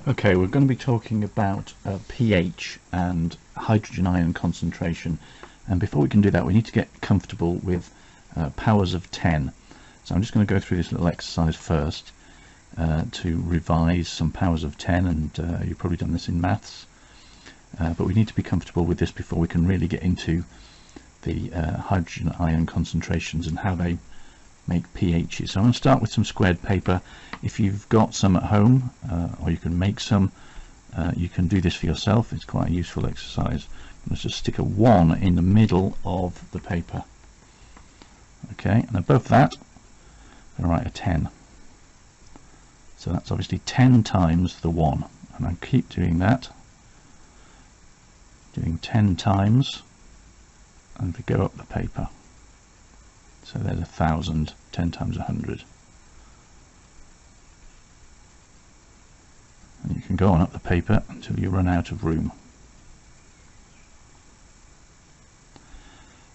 Okay, we're going to be talking about pH and hydrogen ion concentration, and before we can do that we need to get comfortable with powers of 10. So I'm just going to go through this little exercise first to revise some powers of 10, and you've probably done this in maths, but we need to be comfortable with this before we can really get into the hydrogen ion concentrations and how they make pHs. So I'm going to start with some squared paper. If you've got some at home, or you can make some, you can do this for yourself. It's quite a useful exercise. Let's just stick a 1 in the middle of the paper. Okay, and above that I'm going to write a 10. So that's obviously 10 times the 1, and I keep doing that, doing 10 times, and we go up the paper. So there's 1,000, 10 times 100. And you can go on up the paper until you run out of room.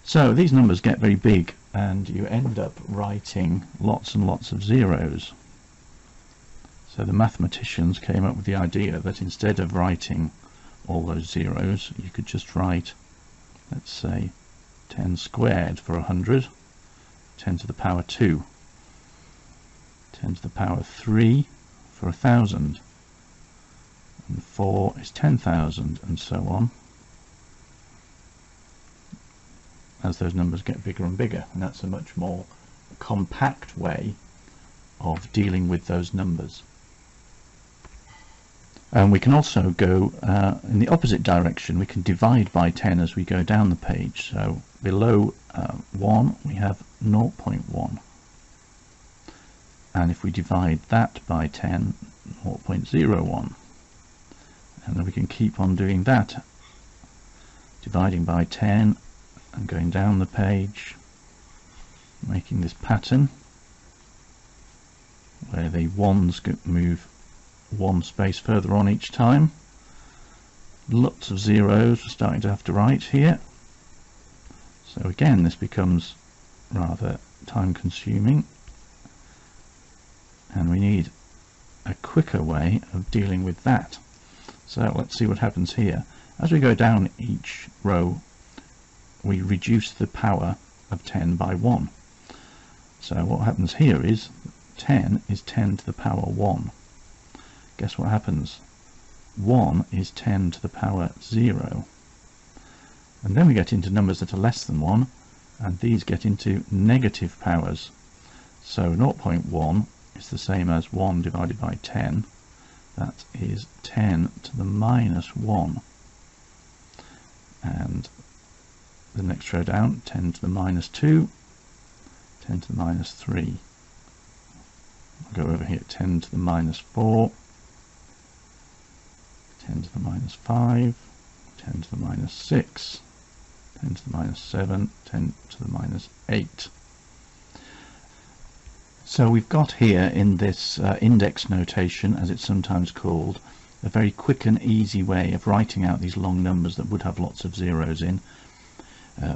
So these numbers get very big and you end up writing lots and lots of zeros. So the mathematicians came up with the idea that instead of writing all those zeros, you could just write, let's say, 10 squared for 100, 10 to the power 2, 10 to the power 3 for 1,000, and 4 is 10,000, and so on, as those numbers get bigger and bigger. And that's a much more compact way of dealing with those numbers. And we can also go in the opposite direction. We can divide by 10 as we go down the page. So below 1 we have 0.1, and if we divide that by 10, 0.01, and then we can keep on doing that, dividing by 10 and going down the page, making this pattern where the ones move one space further on each time. Lots of zeros we're starting to have to write here. So again, this becomes rather time consuming, and we need a quicker way of dealing with that. So let's see what happens here. As we go down each row, we reduce the power of 10 by 1. So what happens here is 10 is 10 to the power 1. Guess what happens? 1 is 10 to the power 0. And then we get into numbers that are less than 1, and these get into negative powers. So 0.1 is the same as 1 divided by 10. That is 10 to the minus 1. And the next row down, 10 to the minus 2, 10 to the minus 3. I'll go over here, 10 to the minus 4, 10 to the minus 5, 10 to the minus 6, 10 to the minus 7, 10 to the minus 8. So we've got here in this index notation, as it's sometimes called, a very quick and easy way of writing out these long numbers that would have lots of zeros in.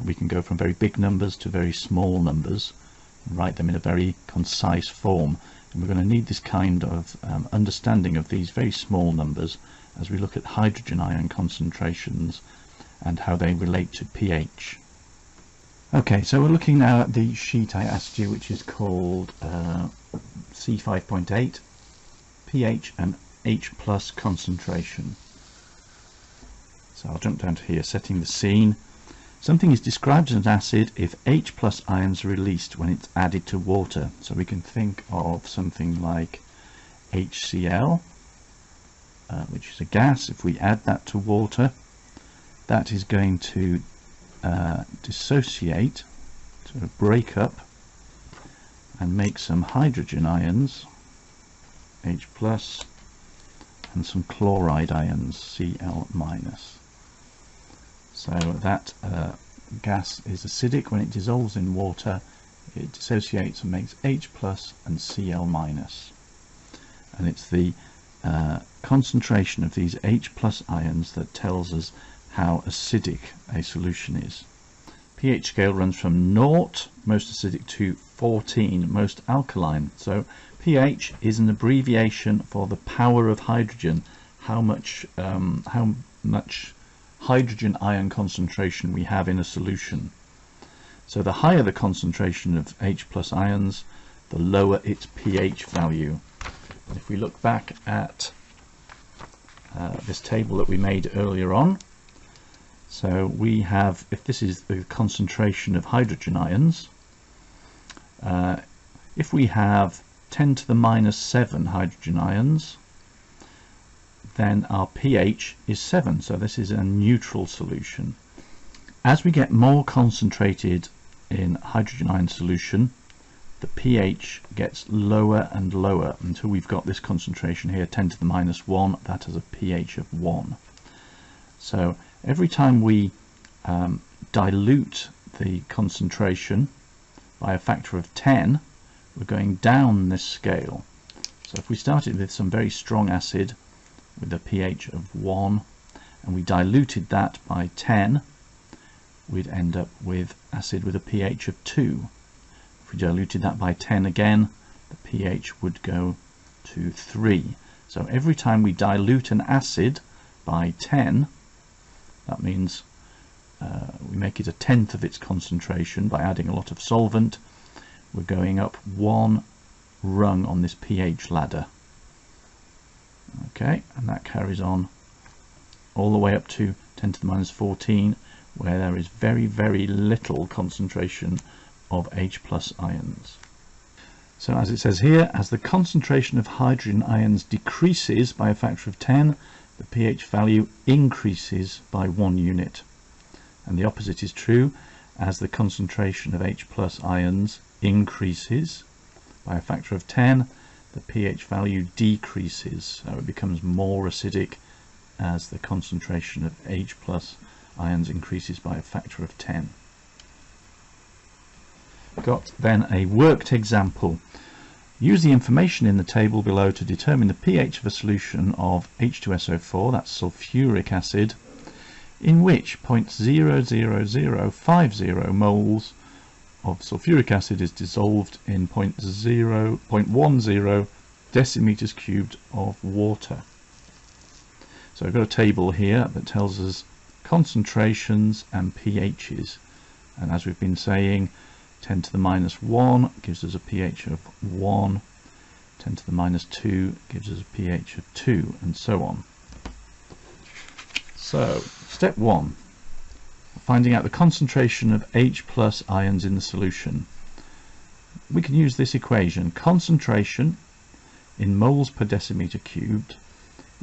We can go from very big numbers to very small numbers and write them in a very concise form. And we're going to need this kind of understanding of these very small numbers as we look at hydrogen ion concentrations and how they relate to pH. Okay, so we're looking now at the sheet I asked you, which is called C5.8 pH and H+ concentration. So I'll jump down to here, setting the scene. Something is described as an acid if H+ ions are released when it's added to water. So we can think of something like HCl, which is a gas. If we add that to water, that is going to dissociate, to break up, and make some hydrogen ions, H+, and some chloride ions, Cl-. So that gas is acidic. When it dissolves in water, it dissociates and makes H+ and Cl-. And it's the concentration of these H+ ions that tells us how acidic a solution is. pH scale runs from 0, most acidic, to 14, most alkaline. So pH is an abbreviation for the power of hydrogen, how much hydrogen ion concentration we have in a solution. So the higher the concentration of H+ ions, the lower its pH value. And if we look back at this table that we made earlier on, so we have, if this is the concentration of hydrogen ions, if we have 10 to the minus 7 hydrogen ions, then our pH is 7, so this is a neutral solution. As we get more concentrated in hydrogen ion solution, the pH gets lower and lower until we've got this concentration here, 10 to the minus 1, that has a pH of 1. So every time we dilute the concentration by a factor of 10, we're going down this scale. So if we started with some very strong acid with a pH of 1 and we diluted that by 10, we'd end up with acid with a pH of 2. If we diluted that by 10 again, the pH would go to 3. So every time we dilute an acid by 10, that means we make it a tenth of its concentration by adding a lot of solvent. We're going up one rung on this pH ladder. Okay, and that carries on all the way up to 10 to the minus 14, where there is very, very little concentration of H+ ions. So as it says here, as the concentration of hydrogen ions decreases by a factor of 10, the pH value increases by 1 unit. And the opposite is true. As the concentration of H+ ions increases by a factor of 10, the pH value decreases, so it becomes more acidic as the concentration of H+ ions increases by a factor of 10. Got then a worked example. Use the information in the table below to determine the pH of a solution of H2SO4, that's sulfuric acid, in which 0.00050 moles of sulfuric acid is dissolved in 0.10 decimeters cubed of water. So I've got a table here that tells us concentrations and pHs, and as we've been saying, 10 to the minus 1 gives us a pH of 1, 10 to the minus 2 gives us a pH of 2, and so on. So step 1, finding out the concentration of H+ ions in the solution. We can use this equation. Concentration in moles per decimeter cubed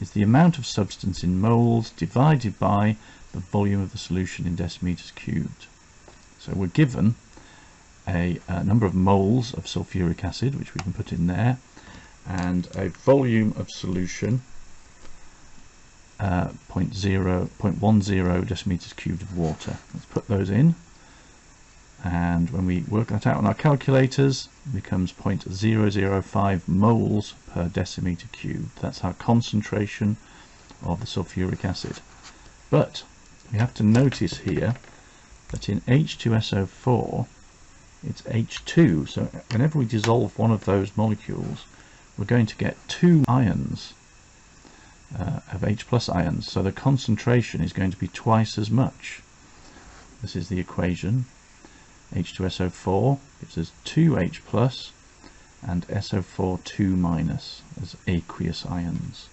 is the amount of substance in moles divided by the volume of the solution in decimeters cubed. So we're given a number of moles of sulfuric acid, which we can put in there, and a volume of solution 0.10 decimeters cubed of water. Let's put those in, and when we work that out on our calculators, it becomes 0.005 moles per decimeter cubed. That's our concentration of the sulfuric acid. But we have to notice here that in H2SO4 it's H2, so whenever we dissolve one of those molecules, we're going to get 2 ions of H+ ions, so the concentration is going to be twice as much. This is the equation. H2SO4 gives us 2H+ and SO4 2- as aqueous ions.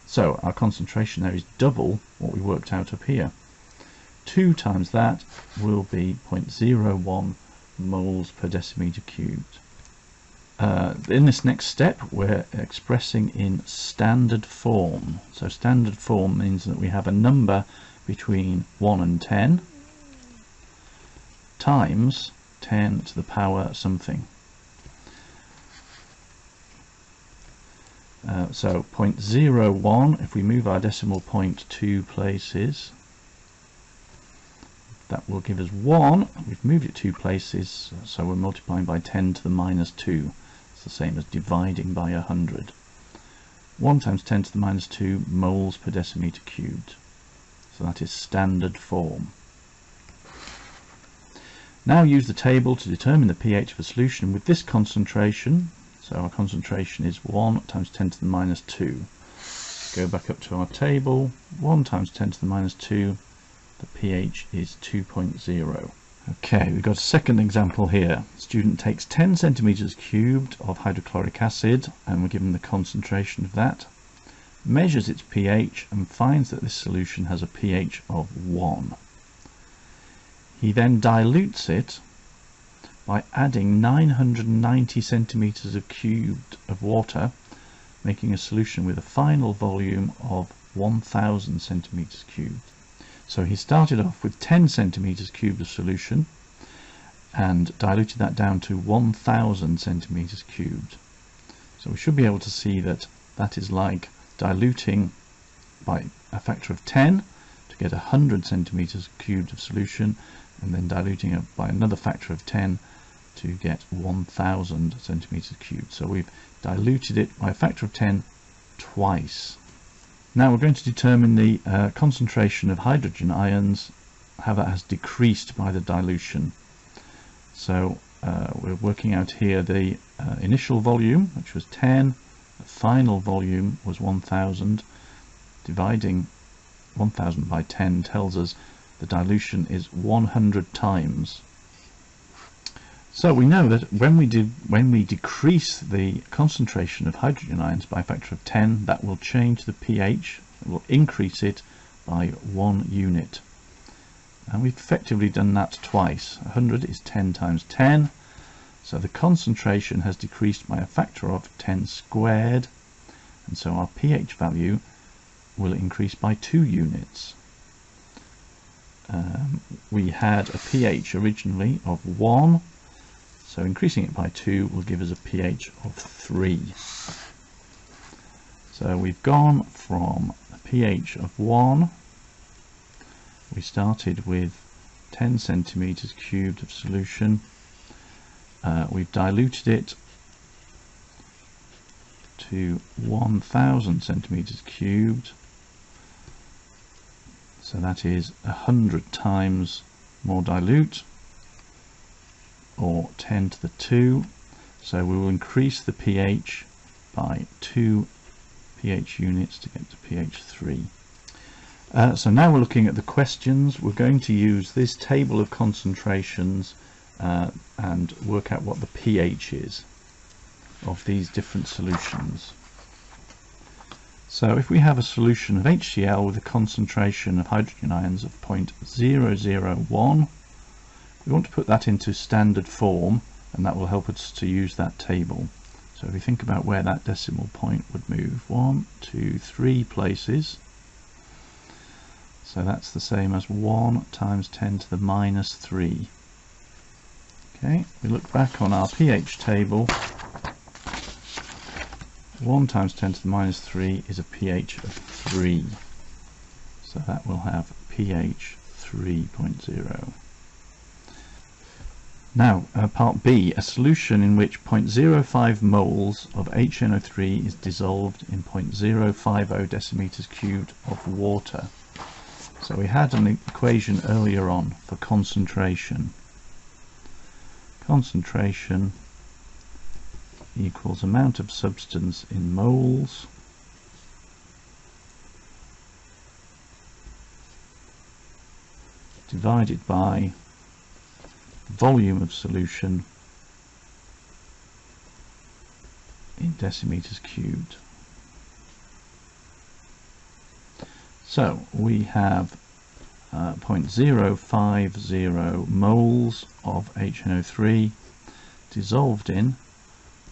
So our concentration there is double what we worked out up here. 2 times that will be 0.01 moles per decimeter cubed. In this next step, we're expressing in standard form. So standard form means that we have a number between 1 and 10 times 10 to the power something. So 0.01, if we move our decimal point 2 places, that will give us 1. We've moved it 2 places, so we're multiplying by 10 to the minus 2. It's the same as dividing by 100. 1 times 10 to the minus 2 moles per decimeter cubed. So that is standard form. Now use the table to determine the pH of a solution with this concentration. So our concentration is 1 times 10 to the minus 2. Go back up to our table. 1 times 10 to the minus 2, the pH is 2.0. Okay, we've got a second example here. Student takes 10 centimeters cubed of hydrochloric acid, and we're given the concentration of that, measures its pH and finds that this solution has a pH of 1. He then dilutes it by adding 990 centimeters of cubed of water, making a solution with a final volume of 1000 centimeters cubed. So he started off with 10 centimeters cubed of solution and diluted that down to 1000 centimeters cubed. So we should be able to see that that is like diluting by a factor of 10 to get 100 centimeters cubed of solution, and then diluting it by another factor of 10 to get 1000 centimeters cubed. So we've diluted it by a factor of 10 twice. Now we're going to determine the concentration of hydrogen ions, how that has decreased by the dilution. So we're working out here the initial volume, which was 10, the final volume was 1000. Dividing 1000 by 10 tells us the dilution is 100 times. So we know that when we decrease the concentration of hydrogen ions by a factor of 10, that will change the pH, it will increase it by 1 unit. And we've effectively done that twice. 100 is 10 times 10, so the concentration has decreased by a factor of 10 squared, and so our pH value will increase by 2 units. We had a pH originally of 1, so increasing it by 2 will give us a pH of 3. So we've gone from a pH of 1, we started with 10 centimeters cubed of solution, we've diluted it to 1000 centimeters cubed, so that is 100 times more dilute, or 10 to the 2, so we will increase the pH by 2 pH units to get to pH 3. So now we're looking at the questions. We're going to use this table of concentrations and work out what the pH is of these different solutions. So if we have a solution of HCl with a concentration of hydrogen ions of 0.001, we want to put that into standard form, and that will help us to use that table. So if we think about where that decimal point would move, 1, 2, 3 places. So that's the same as 1 times 10 to the minus 3. Okay, we look back on our pH table. 1 times 10 to the minus 3 is a pH of 3. So that will have pH 3.0. Now, part B, a solution in which 0.05 moles of HNO3 is dissolved in 0.050 decimeters cubed of water. So we had an equation earlier on for concentration. Concentration equals amount of substance in moles divided by volume of solution in decimeters cubed. So we have 0.050 moles of HNO3 dissolved in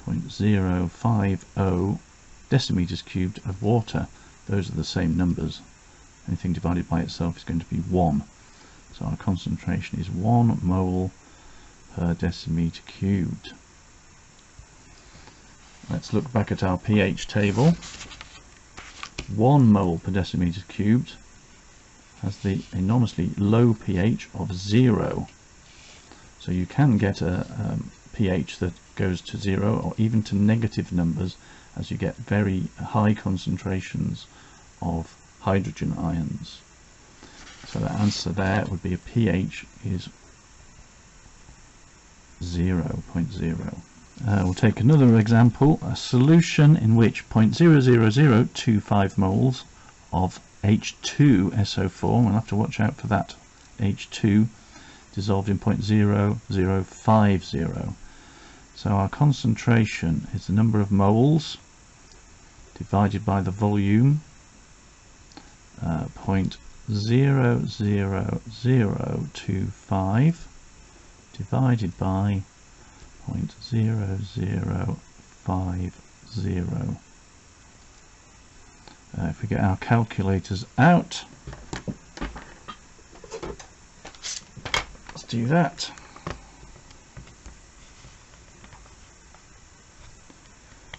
0.050 decimeters cubed of water. Those are the same numbers. Anything divided by itself is going to be 1. So our concentration is 1 mole per decimeter cubed. Let's look back at our pH table. 1 mole per decimeter cubed has the enormously low pH of 0. So you can get a pH that goes to 0 or even to negative numbers as you get very high concentrations of hydrogen ions. So the answer there would be a pH is 0.0. We'll take another example, a solution in which 0.00025 moles of H2SO4, we'll have to watch out for that H2, dissolved in 0.0050. So our concentration is the number of moles divided by the volume, 0.00025 divided by 0.0050. If we get our calculators out, let's do that.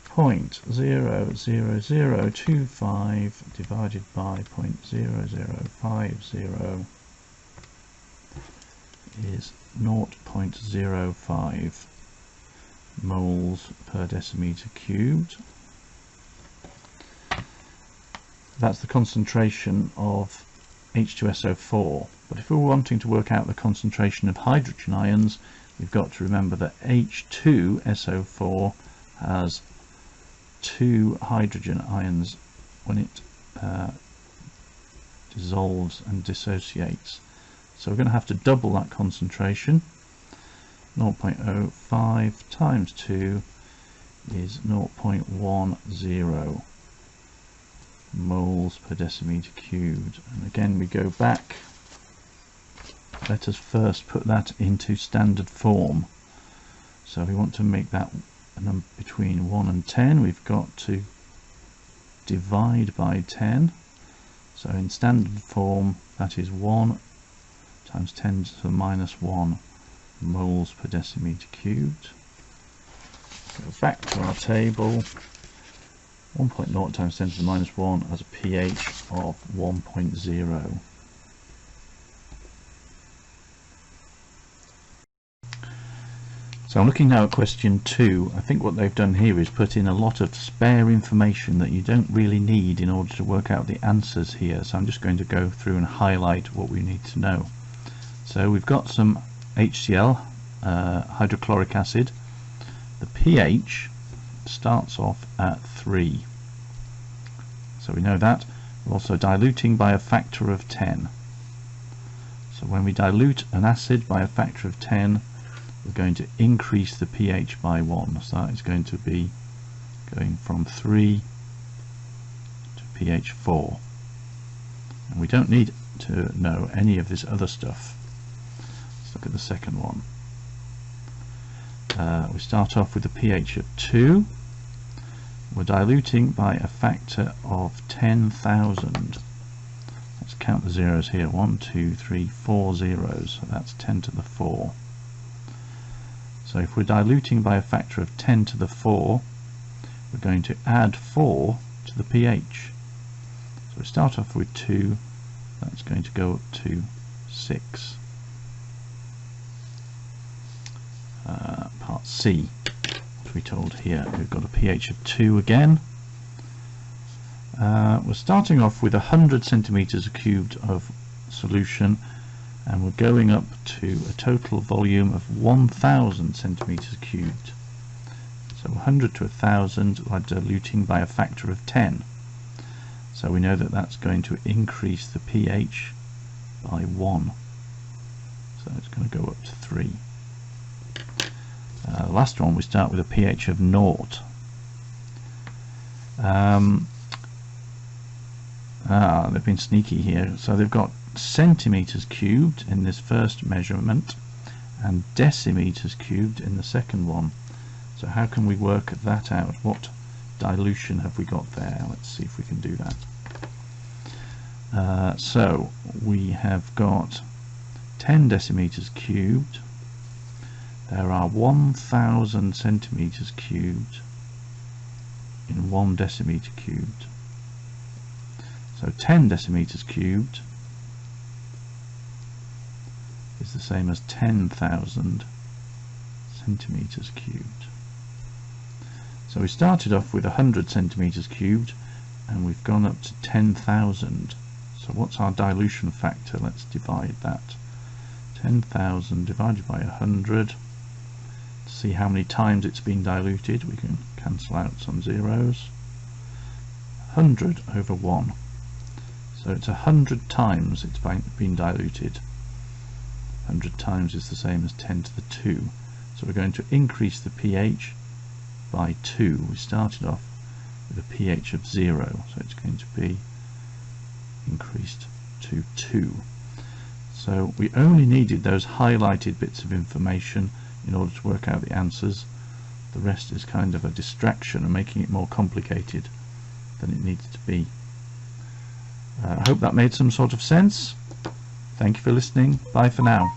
Point 0.00025 divided by 0.0050 is 0.05 moles per decimeter cubed. That's the concentration of H2SO4, but if we're wanting to work out the concentration of hydrogen ions, we've got to remember that H2SO4 has 2 hydrogen ions when it dissolves and dissociates. So we're going to have to double that concentration. 0.05 times 2 is 0.10 moles per decimeter cubed. And again we go back. Let us first put that into standard form. So if we want to make that a number between 1 and 10, we've got to divide by 10. So in standard form that is 1 times 10 to the minus 1 moles per decimeter cubed. Go back to our table. 1.0 times 10 to the minus 1 has a pH of 1.0. So I'm looking now at question 2. I think what they've done here is put in a lot of spare information that you don't really need in order to work out the answers here. So I'm just going to go through and highlight what we need to know. So we've got some HCl, hydrochloric acid. The pH starts off at 3. So we know that. We're also diluting by a factor of 10. So when we dilute an acid by a factor of 10, we're going to increase the pH by 1. So that is going to be going from 3 to pH 4. And we don't need to know any of this other stuff. Let's look at the second one. We start off with a pH of 2. We're diluting by a factor of 10,000. Let's count the zeros here. 1, 2, 3, 4 zeros. So that's 10 to the 4. So if we're diluting by a factor of 10 to the 4, we're going to add 4 to the pH. So we start off with 2. That's going to go up to 6. Part C, what we're told here, we've got a pH of 2 again. We're starting off with 100 centimeters cubed of solution, and we're going up to a total volume of 1000 centimeters cubed. So 100 to 1000, we're diluting by a factor of 10. So we know that that's going to increase the pH by 1. So it's going to go up to 3. The last one, we start with a pH of 0. They've been sneaky here. So they've got centimeters cubed in this first measurement and decimeters cubed in the second one. So how can we work that out? What dilution have we got there? Let's see if we can do that. So we have got 10 decimeters cubed. There are 1000 centimeters cubed in 1 decimeter cubed. So 10 decimeters cubed is the same as 10,000 centimeters cubed. So we started off with 100 centimeters cubed and we've gone up to 10,000. So what's our dilution factor? Let's divide that. 10,000 divided by 100, see how many times it's been diluted. We can cancel out some zeros. 100 over 1. So it's 100 times it's been diluted. 100 times is the same as 10 to the 2. So we're going to increase the pH by 2. We started off with a pH of 0, so it's going to be increased to 2. So we only needed those highlighted bits of information in order to work out the answers. The rest is kind of a distraction and making it more complicated than it needed to be. I hope that made some sort of sense. Thank you for listening. Bye for now.